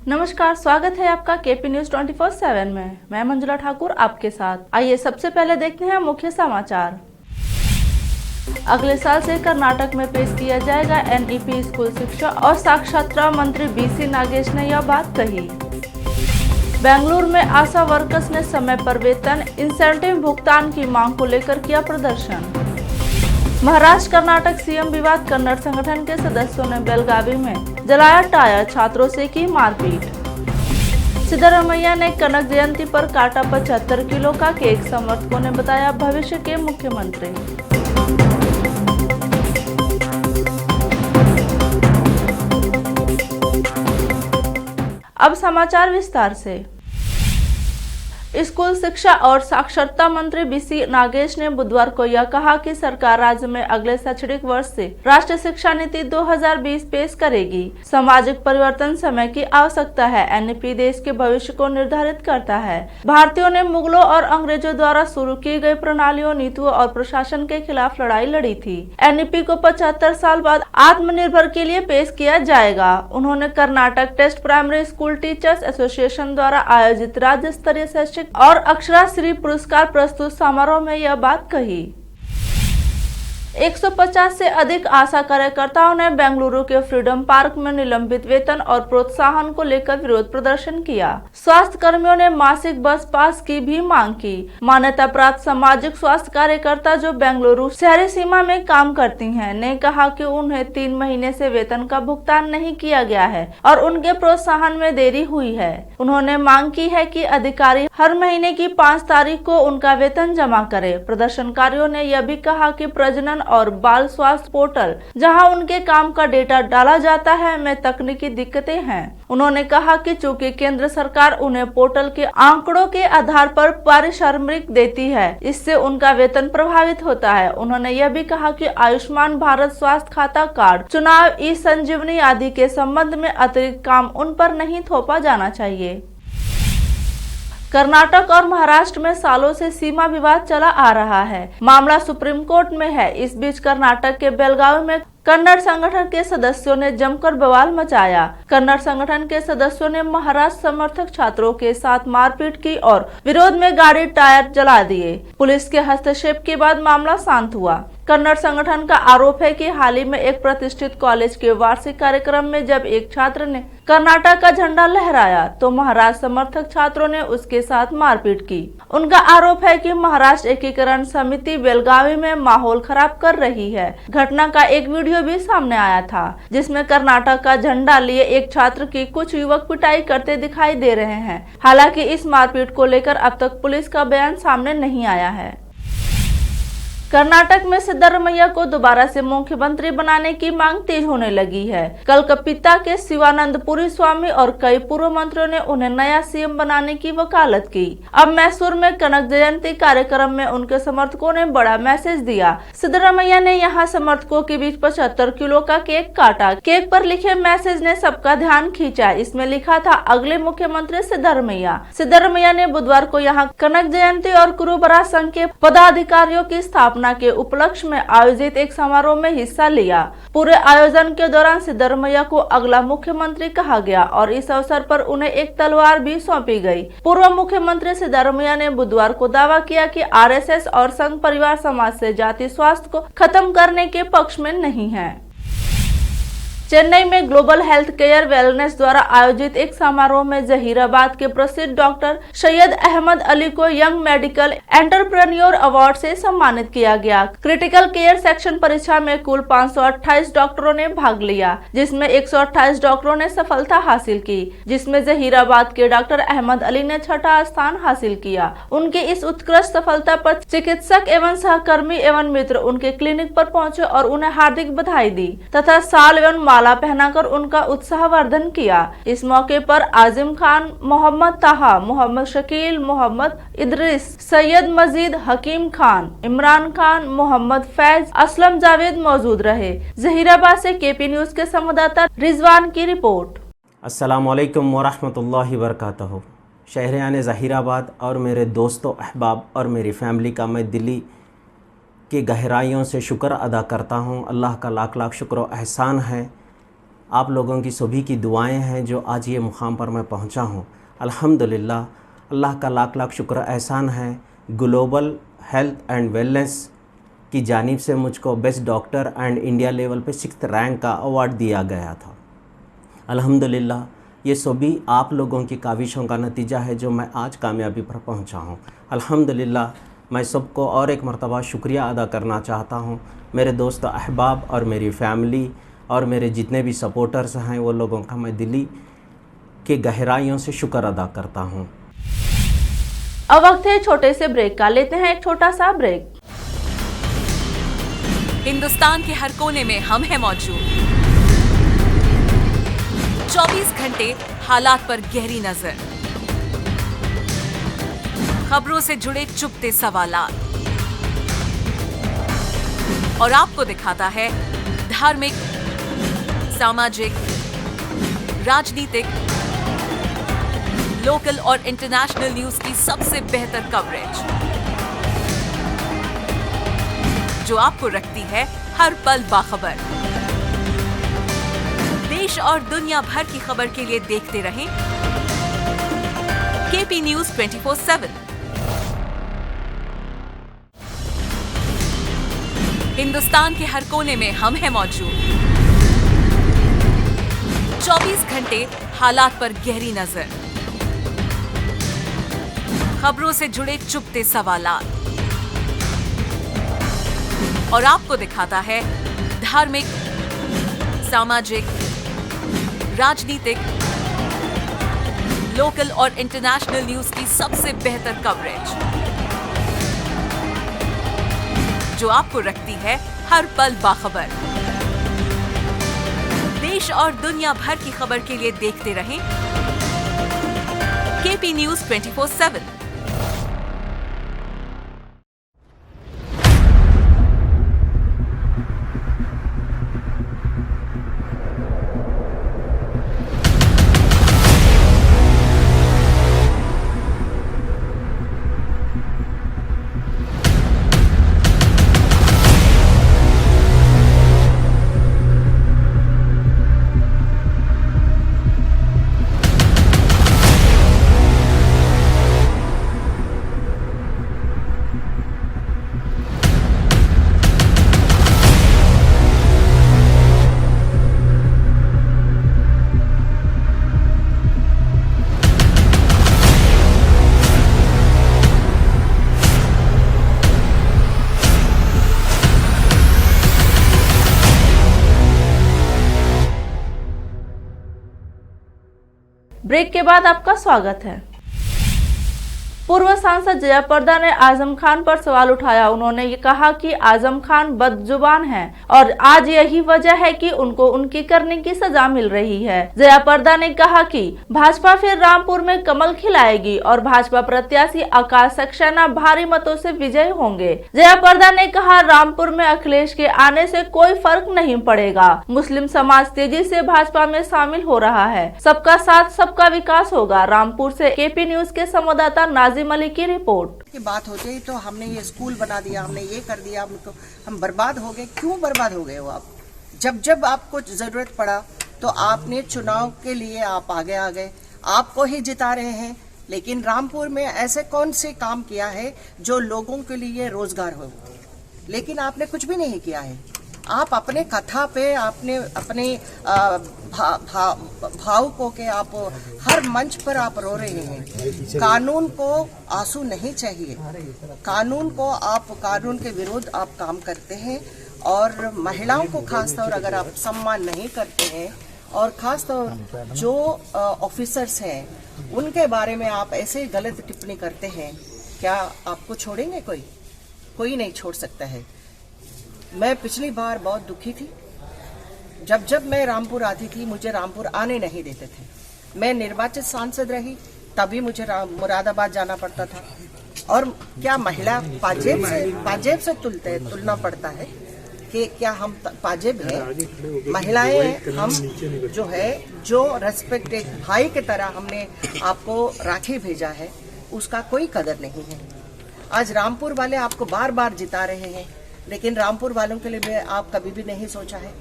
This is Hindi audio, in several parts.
नमस्कार, स्वागत है आपका केपी न्यूज 24/7 में। मैं मंजुला ठाकुर आपके साथ। आइए सबसे पहले देखते हैं मुख्य समाचार। अगले साल से कर्नाटक में पेश किया जाएगा एनईपी। स्कूल शिक्षा और साक्षरता मंत्री बीसी नागेश ने यह बात कही। बेंगलुरु में आशा वर्कर्स ने समय पर वेतन इंसेंटिव भुगतान की मांग को लेकर किया प्रदर्शन। महाराष्ट्र कर्नाटक सीएम विवाद, कन्नड़ संगठन के सदस्यों ने बेलगावी में जलाया टायर, छात्रों से की मारपीट। सिद्धरमैया ने कनक जयंती पर काटा 75 किलो का केक, समर्थकों ने बताया भविष्य के मुख्यमंत्री। अब समाचार विस्तार से। स्कूल शिक्षा और साक्षरता मंत्री बीसी नागेश ने बुधवार को यह कहा कि सरकार राज्य में अगले शैक्षणिक वर्ष से राष्ट्रीय शिक्षा नीति 2020 पेश करेगी। सामाजिक परिवर्तन समय की आवश्यकता है। एनईपी देश के भविष्य को निर्धारित करता है। भारतीयों ने मुगलों और अंग्रेजों द्वारा शुरू की गई प्रणालियों, नीतियों और प्रशासन के खिलाफ लड़ाई लड़ी थी। एनईपी को 75 साल बाद आत्मनिर्भर के लिए पेश किया जाएगा। उन्होंने Karnataka state primary school teachers association द्वारा आयोजित राज्य स्तरीय और अक्षराश्री पुरस्कार प्रस्तुत समारोह में यह बात कही। 150 से अधिक आशा कार्यकर्ताओं ने बेंगलुरु के फ्रीडम पार्क में निलंबित वेतन और प्रोत्साहन को लेकर विरोध प्रदर्शन किया। स्वास्थ्य कर्मियों ने मासिक बस पास की भी मांग की। मान्यता प्राप्त सामाजिक स्वास्थ्य कार्यकर्ता जो बेंगलुरु शहरी सीमा में काम करती हैं, ने कहा कि उन्हें 3 महीने से वेतन का भुगतान नहीं किया गया है और उनके प्रोत्साहन में देरी हुई है। उन्होंने मांग की है कि अधिकारी हर महीने की 5 तारीख को उनका वेतन जमा करे। प्रदर्शनकारियों ने यह भी कहा कि प्रजनन और बाल स्वास्थ्य पोर्टल, जहां उनके काम का डेटा डाला जाता है, में तकनीकी दिक्कतें हैं। उन्होंने कहा कि चूंकि केंद्र सरकार उन्हें पोर्टल के आंकड़ों के आधार पर पारिश्रमिक देती है, इससे उनका वेतन प्रभावित होता है। उन्होंने यह भी कहा कि आयुष्मान भारत स्वास्थ्य खाता कार्ड, चुनाव, ई संजीवनी आदि के संबंध में अतिरिक्त काम उन पर नहीं थोपा जाना चाहिए। कर्नाटक और महाराष्ट्र में सालों से सीमा विवाद चला आ रहा है। मामला सुप्रीम कोर्ट में है। इस बीच कर्नाटक के बेलगावी में कन्नड़ संगठन के सदस्यों ने जमकर बवाल मचाया। कन्नड़ संगठन के सदस्यों ने महाराष्ट्र समर्थक छात्रों के साथ मारपीट की और विरोध में गाड़ी टायर जला दिए। पुलिस के हस्तक्षेप के बाद मामला शांत हुआ। कन्नड़ संगठन का आरोप है कि हाल ही में एक प्रतिष्ठित कॉलेज के वार्षिक कार्यक्रम में जब एक छात्र ने कर्नाटक का झंडा लहराया तो महाराष्ट्र समर्थक छात्रों ने उसके साथ मारपीट की। उनका आरोप है कि महाराष्ट्र एकीकरण समिति बेलगावी में माहौल खराब कर रही है। घटना का एक वीडियो भी सामने आया था, जिसमें कर्नाटक का झंडा लिए एक छात्र की कुछ युवक पिटाई करते दिखाई दे रहे हैं। हालांकि इस मारपीट को लेकर अब तक पुलिस का बयान सामने नहीं आया है। कर्नाटक में सिद्धरमैया को दोबारा से मुख्यमंत्री बनाने की मांग तेज होने लगी है। कल कपिता के शिवानंदपुरी स्वामी और कई पूर्व मंत्रियों ने उन्हें नया सीएम बनाने की वकालत की। अब मैसूर में कनक जयंती कार्यक्रम में उनके समर्थकों ने बड़ा मैसेज दिया। सिद्धरमैया ने यहां समर्थकों के बीच 75 किलो का केक काटा। केक पर लिखे मैसेज ने सबका ध्यान खींचा। इसमें लिखा था, अगले मुख्यमंत्री सिद्धरमैया। सिद्धरमैया ने बुधवार को यहां कनक जयंती और कुरुबरा संघ के पदाधिकारियों की स्थापना के उपलक्ष्य में आयोजित एक समारोह में हिस्सा लिया। पूरे आयोजन के दौरान सिद्धरमैया को अगला मुख्यमंत्री कहा गया और इस अवसर पर उन्हें एक तलवार भी सौंपी गई। पूर्व मुख्यमंत्री सिद्धरमैया ने बुधवार को दावा किया कि आरएसएस और संघ परिवार समाज से जाति स्वास्थ्य को खत्म करने के पक्ष में नहीं है। चेन्नई में ग्लोबल हेल्थ केयर वेलनेस द्वारा आयोजित एक समारोह में जहीराबाद के प्रसिद्ध डॉक्टर सैयद अहमद अली को यंग मेडिकल एंटरप्रेन्योर अवार्ड से सम्मानित किया गया। क्रिटिकल केयर सेक्शन परीक्षा में कुल 528 डॉक्टरों ने भाग लिया, जिसमें 128 डॉक्टरों ने सफलता हासिल की, जिसमें जहीराबाद के डॉक्टर अहमद अली ने 6ठा स्थान हासिल किया। उनकी इस उत्कृष्ट सफलता पर चिकित्सक एवं सहकर्मी एवं मित्र उनके क्लिनिक पर पहुंचे और उन्हें हार्दिक बधाई दी तथा साल एवं माला पहनाकर उनका उत्साहवर्धन किया। इस मौके पर आजिम खान, मोहम्मद ताहा, मोहम्मद शकील, मोहम्मद इदरिस, सैयद मजीद, हकीम खान, इमरान खान, मोहम्मद फैज, असलम जावेद मौजूद रहे। जहीराबाद से केपी न्यूज के संवाददाता रिजवान की रिपोर्ट। अस्सलामुअलैकुम वरहमतुल्लाहि वबरकातुहू। शहर-ए ज़हीराबाद और मेरे दोस्तों, अहबाब और मेरी फ़ैमिली का मैं दिली की गहराइयों से शुक्र अदा करता हूँ। अल्लाह का लाख लाख शुक्र व एहसान है आप लोगों की सभी की दुआएं हैं जो आज ये मुकाम पर मैं पहुंचा हूं। अल्हम्दुलिल्लाह, अल्लाह का लाख लाख शुक्र एहसान है। ग्लोबल हेल्थ एंड वेलनेस की जानिब से मुझको best doctor and India level पे 6th रैंक का अवार्ड दिया गया था। अल्हम्दुलिल्लाह, ये सभी आप लोगों की काविशों का नतीजा है जो मैं आज कामयाबी पर पहुंचा हूं। अल्हम्दुलिल्लाह, मैं सबको और एक मरतबा शुक्रिया अदा करना चाहता हूं। मेरे दोस्त अहबाब और मेरी फैमिली और मेरे जितने भी सपोर्टर्स हैं वो लोगों का मैं दिली के गहराइयों से शुक्र अदा करता हूं। अब वक्त है छोटे से ब्रेक का, लेते हैं एक छोटा सा ब्रेक। हिंदुस्तान के हर कोने में हम हैं मौजूद। 24 घंटे हालात पर गहरी नजर, खबरों से जुड़े चुपते सवालात, और आपको दिखाता है धार्मिक, सामाजिक, राजनीतिक, लोकल और इंटरनेशनल न्यूज की सबसे बेहतर कवरेज, जो आपको रखती है हर पल बाखबर। देश और दुनिया भर की खबर के लिए देखते रहें केपी न्यूज 24/7। हिंदुस्तान के हर कोने में हम हैं मौजूद। 24 घंटे हालात पर गहरी नजर, खबरों से जुड़े चुपते सवालात, और आपको दिखाता है धार्मिक, सामाजिक, राजनीतिक, लोकल और इंटरनेशनल न्यूज की सबसे बेहतर कवरेज, जो आपको रखती है हर पल बाखबर। देश और दुनिया भर की खबर के लिए देखते रहें केपी न्यूज 24/7। ब्रेक के बाद आपका स्वागत है। पूर्व सांसद जयाप्रदा ने आजम खान पर सवाल उठाया। उन्होंने ये कहा कि आजम खान बदजुबान हैं और आज यही वजह है कि उनको उनकी करने की सजा मिल रही है। जयाप्रदा ने कहा कि भाजपा फिर रामपुर में कमल खिलाएगी और भाजपा प्रत्याशी आकाश सक्सेना भारी मतों से विजयी होंगे। जयाप्रदा ने कहा, रामपुर में अखिलेश के आने से कोई फर्क नहीं पड़ेगा। मुस्लिम समाज तेजी से भाजपा में शामिल हो रहा है। सबका साथ सबका विकास होगा। रामपुर से केपी न्यूज के संवाददाता नाजिम मलिक की रिपोर्ट। की बात होती है तो हमने ये स्कूल बना दिया, हमने ये कर दिया, हम बर्बाद हो गए। क्यों बर्बाद हो गए हो आप? जब आपको जरूरत पड़ा तो आपने चुनाव के लिए आप आगे आ गए, आपको ही जिता रहे हैं। लेकिन रामपुर में ऐसे कौन से काम किया है जो लोगों के लिए रोजगार हो? लेकिन आपने कुछ भी नहीं किया है। आप अपने कथा पे आपने अपने भावुकों के आप हर मंच पर आप रो रहे हैं। कानून को आंसू नहीं चाहिए। कानून के विरुद्ध आप काम करते हैं और महिलाओं को खासतौर अगर आप सम्मान नहीं करते हैं और खासतौर जो ऑफिसर्स हैं उनके बारे में आप ऐसे गलत टिप्पणी करते हैं, क्या आपको छोड़ेंगे? कोई नहीं छोड़ सकता है। मैं पिछली बार बहुत दुखी थी। जब मैं रामपुर आती थी मुझे रामपुर आने नहीं देते थे। मैं निर्वाचित सांसद रही तभी मुझे मुरादाबाद जाना पड़ता था। और क्या महिला पाजेब से तुलना पड़ता है कि क्या हम पाजेब हैं? महिलाएं हम जो रेस्पेक्ट एक भाई की तरह हमने आपको राखी भेजा है उसका कोई कदर नहीं है। आज रामपुर वाले आपको बार बार जिता रहे हैं, लेकिन रामपुर वालों के लिए भी आप कभी भी नहीं सोचा है।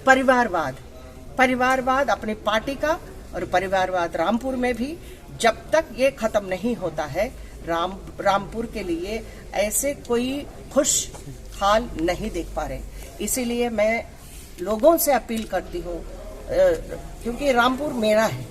परिवारवाद, परिवारवाद अपनी पार्टी का और परिवारवाद रामपुर में भी, जब तक ये खत्म नहीं होता है, रामपुर के लिए ऐसे कोई खुश हाल नहीं देख पा रहे। इसीलिए मैं लोगों से अपील करती हूँ, क्योंकि रामपुर मेरा है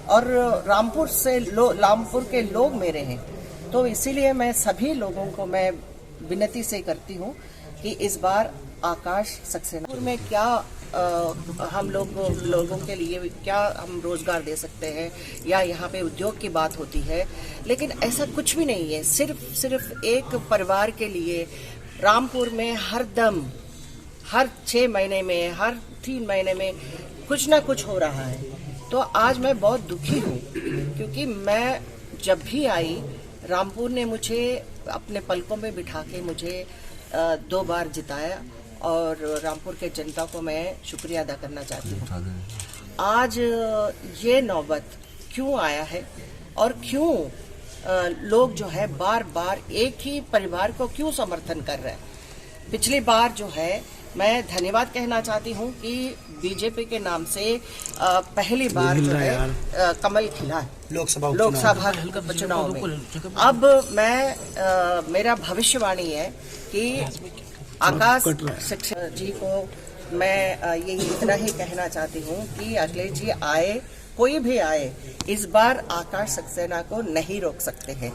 और रामपुर के लोग मेरे हैं, तो इसीलिए मैं सभी लोगों को मैं विनती से करती हूँ कि इस बार आकाश सक्सेना में क्या हम लोगों के लिए क्या हम रोजगार दे सकते हैं, या यहाँ पे उद्योग की बात होती है, लेकिन ऐसा कुछ भी नहीं है। सिर्फ एक परिवार के लिए रामपुर में हर 6 महीने में, हर 3 महीने में कुछ ना कुछ हो रहा है। तो आज मैं बहुत दुखी हूँ, क्योंकि मैं जब भी आई, रामपुर ने मुझे अपने पलकों में बिठा के मुझे 2 बार जिताया, और रामपुर के जनता को मैं शुक्रिया अदा करना चाहती हूँ। आज ये नौबत क्यों आया है और क्यों लोग जो है बार बार एक ही परिवार को क्यों समर्थन कर रहे हैं। पिछली बार जो है मैं धन्यवाद कहना चाहती हूँ कि बीजेपी के नाम से पहली बार जो है कमल खिला है लोकसभा चुनाव में। अब मैं मेरा भविष्यवाणी है कि आकाश शिक्षक जी को मैं यही इतना ही कहना चाहती हूँ कि अखिलेश जी आए, कोई भी आए, इस बार आकाश सक्सेना को नहीं रोक सकते हैं।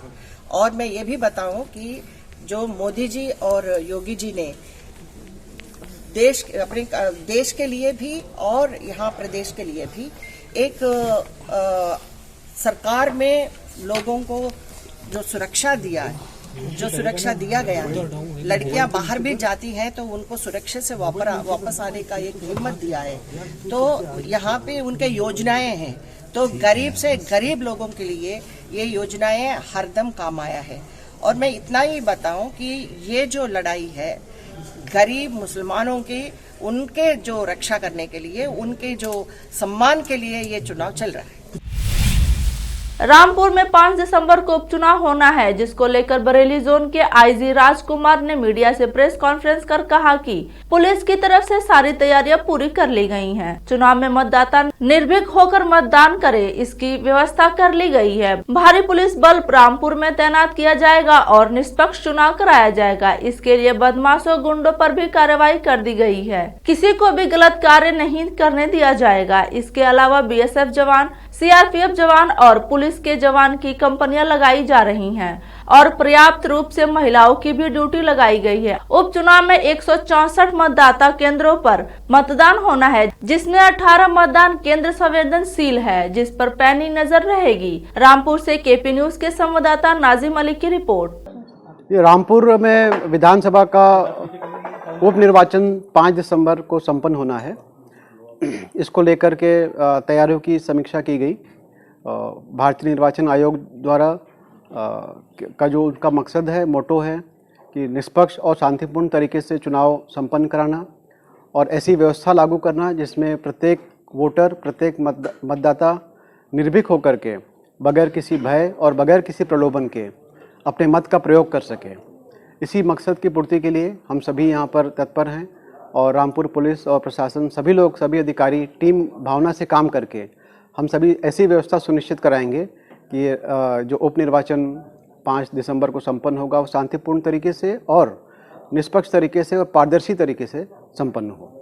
और मैं ये भी बताऊं कि जो मोदी जी और योगी जी ने अपने देश के लिए भी और यहाँ प्रदेश के लिए भी एक सरकार में लोगों को जो सुरक्षा दिया गया है, लड़कियां बाहर भी जाती हैं तो उनको सुरक्षा से वापस आने का एक हिम्मत दिया है। तो यहाँ पे उनके योजनाएं हैं, तो गरीब से गरीब लोगों के लिए ये योजनाएं हरदम काम आया है। और मैं इतना ही बताऊं कि ये जो लड़ाई है गरीब मुसलमानों की, उनके जो रक्षा करने के लिए, उनके जो सम्मान के लिए ये चुनाव चल रहा है। रामपुर में 5 दिसंबर को उपचुनाव होना है, जिसको लेकर बरेली जोन के आईजी राजकुमार ने मीडिया से प्रेस कॉन्फ्रेंस कर कहा कि पुलिस की तरफ से सारी तैयारियां पूरी कर ली गई हैं। चुनाव में मतदाता निर्भीक होकर मतदान करे, इसकी व्यवस्था कर ली गई है। भारी पुलिस बल रामपुर में तैनात किया जाएगा और निष्पक्ष चुनाव कराया जाएगा। इसके लिए बदमाशों गुंडों पर भी कार्रवाई कर दी गई है। किसी को भी गलत कार्य नहीं करने दिया जाएगा। इसके अलावा बीएसएफ जवान, सीआरपीएफ जवान और पुलिस के जवान की कंपनियां लगाई जा रही हैं और पर्याप्त रूप से महिलाओं की भी ड्यूटी लगाई गई है। उपचुनाव में 164 मतदाता केंद्रों पर मतदान होना है, जिसमें 18 मतदान केंद्र संवेदनशील है, जिस पर पैनी नजर रहेगी। रामपुर से केपी न्यूज के संवाददाता नाजिम अली की रिपोर्ट। ये रामपुर में विधानसभा का उप निर्वाचन 5 दिसंबर को संपन्न होना है। इसको लेकर के तैयारियों की समीक्षा की गई। भारतीय निर्वाचन आयोग द्वारा का जो उनका मकसद है, मोटो है कि निष्पक्ष और शांतिपूर्ण तरीके से चुनाव संपन्न कराना और ऐसी व्यवस्था लागू करना जिसमें प्रत्येक वोटर, प्रत्येक मतदाता निर्भीक होकर के बगैर किसी भय और बगैर किसी प्रलोभन के अपने मत का प्रयोग कर सके। इसी मकसद की पूर्ति के लिए हम सभी यहाँ पर तत्पर हैं और रामपुर पुलिस और प्रशासन सभी लोग, सभी अधिकारी टीम भावना से काम करके हम सभी ऐसी व्यवस्था सुनिश्चित कराएंगे कि जो उप निर्वाचन 5 दिसंबर को संपन्न होगा वो शांतिपूर्ण तरीके से और निष्पक्ष तरीके से और पारदर्शी तरीके से संपन्न हो।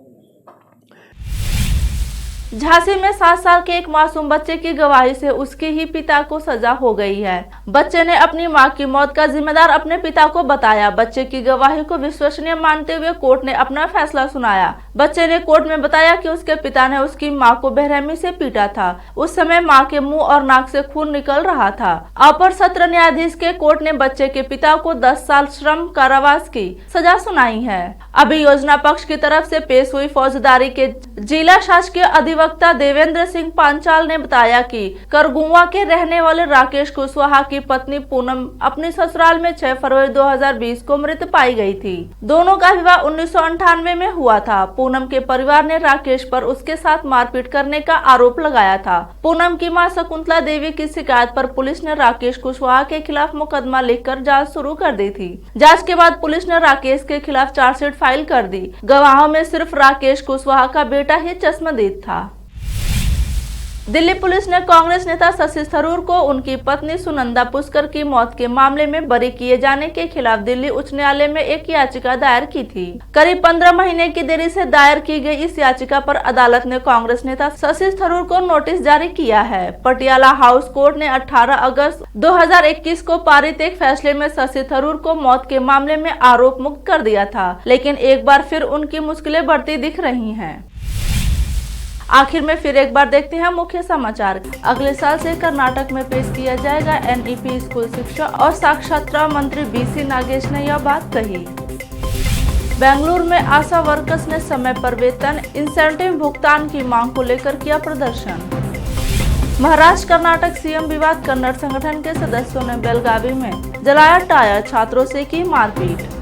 झांसी में 7 साल के एक मासूम बच्चे की गवाही से उसके ही पिता को सजा हो गई है। बच्चे ने अपनी मां की मौत का जिम्मेदार अपने पिता को बताया। बच्चे की गवाही को विश्वसनीय मानते हुए कोर्ट ने अपना फैसला सुनाया। बच्चे ने कोर्ट में बताया कि उसके पिता ने उसकी मां को बेरहमी से पीटा था। उस समय मां के मुंह और नाक से खून निकल रहा था। अपर सत्र न्यायाधीश के कोर्ट ने बच्चे के पिता को 10 साल श्रम कारावास की सजा सुनाई है। अभियोजना पक्ष की तरफ से पेश हुई फौजदारी के जिला शासकीय अधिवक्ता देवेंद्र सिंह पांचाल ने बताया कि करगुआ के रहने वाले राकेश कुशवाहा की पत्नी पूनम अपने ससुराल में 6 फरवरी 2020 को मृत पाई गई थी। दोनों का विवाह 1998 में हुआ था। पूनम के परिवार ने राकेश पर उसके साथ मारपीट करने का आरोप लगाया था। पूनम की मां शकुंतला देवी की शिकायत पर पुलिस ने राकेश कुशवाहा के खिलाफ मुकदमा लिखकर जांच शुरू कर दी थी। जांच के बाद पुलिस ने राकेश के खिलाफ चार्जशीट फाइल कर दी। गवाहों में सिर्फ राकेश कुशवाहा का बेटा ही चश्मदीद था। दिल्ली पुलिस ने कांग्रेस नेता शशि थरूर को उनकी पत्नी सुनंदा पुष्कर की मौत के मामले में बरी किए जाने के खिलाफ दिल्ली उच्च न्यायालय में एक याचिका दायर की थी। करीब 15 महीने की देरी से दायर की गई इस याचिका पर अदालत ने कांग्रेस नेता शशि थरूर को नोटिस जारी किया है। पटियाला हाउस कोर्ट ने 18 अगस्त 2021 को पारित एक फैसले में शशि थरूर को मौत के मामले में आरोप मुक्त कर दिया था, लेकिन एक बार फिर उनकी मुश्किलें बढ़ती दिख रही हैं। आखिर में फिर एक बार देखते हैं मुख्य समाचार। अगले साल से कर्नाटक में पेश किया जाएगा एनईपी स्कूल शिक्षा और साक्षरता मंत्री बीसी नागेश ने यह बात कही। बेंगलुरु में आशा वर्कर्स ने समय पर वेतन इंसेंटिव भुगतान की मांग को लेकर किया प्रदर्शन। महाराष्ट्र कर्नाटक सीएम विवाद, कन्नड़ संगठन के सदस्यों ने बेलगावी में जलाया टायर, छात्रों से की मारपीट।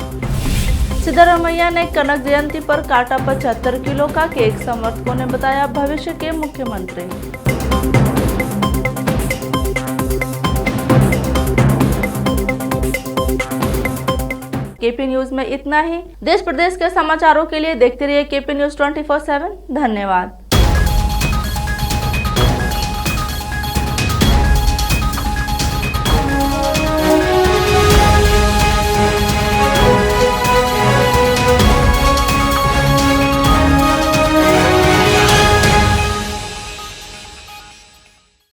सिद्धरामैया ने कनक जयंती पर काटा 75 किलो का केक, समर्थकों ने बताया भविष्य के मुख्यमंत्री। केपी न्यूज में इतना ही। देश प्रदेश के समाचारों के लिए देखते रहिए केपी न्यूज 24/7। धन्यवाद।